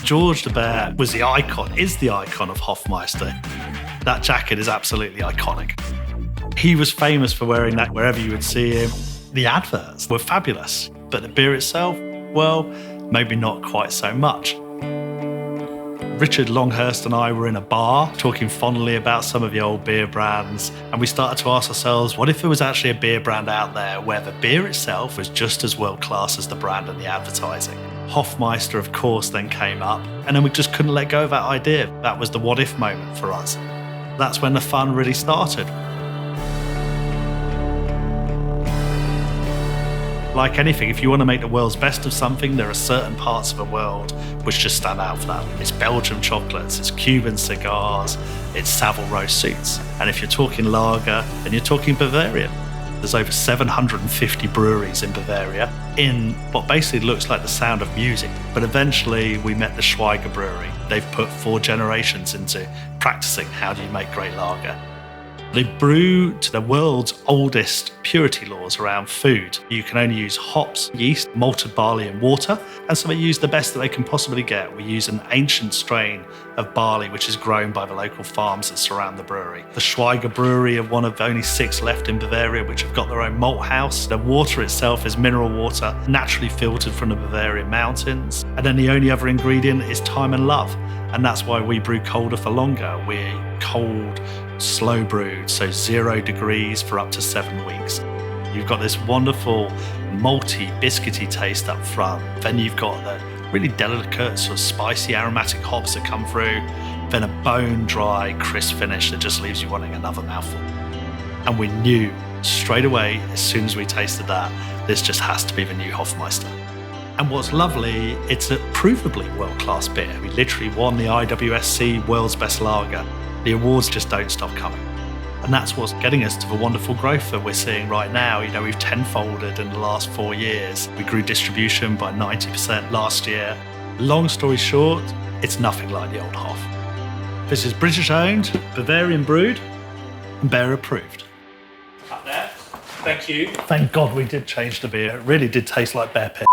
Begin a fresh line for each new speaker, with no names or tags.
George the Bear was the icon, is the icon of Hofmeister. That jacket is absolutely iconic. He was famous for wearing that wherever you would see him. The adverts were fabulous, but the beer itself, well, maybe not quite so much. Richard Longhurst and I were in a bar talking fondly about some of the old beer brands, and we started to ask ourselves, what if there was actually a beer brand out there where the beer itself was just as world class as the brand and the advertising? Hofmeister, of course, then came up, and then we just couldn't let go of that idea. That was the what if moment for us. That's when the fun really started. Like anything, if you want to make the world's best of something, there are certain parts of the world which just stand out for that. It's Belgian chocolates, it's Cuban cigars, it's Savile Row suits. And if you're talking lager, then you're talking Bavarian. There's over 750 breweries in Bavaria in what basically looks like the sound of music. But eventually we met the Schweiger Brewery. They've put 4 generations into practicing how do you make great lager. They brew to the world's oldest purity laws around food. You can only use hops, yeast, malted barley and water, and so they use the best that they can possibly get. We use an ancient strain of barley which is grown by the local farms that surround the brewery. The Schweiger Brewery are one of only 6 left in Bavaria which have got their own malt house. The water itself is mineral water, naturally filtered from the Bavarian mountains. And then the only other ingredient is time and love. And that's why we brew colder for longer. We're cold, slow brewed, so 0 degrees for up to 7 weeks. You've got this wonderful malty, biscuity taste up front. Then you've got the really delicate, sort of spicy, aromatic hops that come through. Then a bone dry, crisp finish that just leaves you wanting another mouthful. And we knew straight away, as soon as we tasted that, this just has to be the new Hofmeister. And what's lovely, it's a provably world-class beer. We literally won the IWSC World's Best Lager. The awards just don't stop coming. And that's what's getting us to the wonderful growth that we're seeing right now. You know, we've tenfolded in the last 4 years. We grew distribution by 90% last year. Long story short, it's nothing like the old Hof. This is British owned, Bavarian brewed, and bear approved. Up there. Thank you. Thank God we did change the beer. It really did taste like bear piss.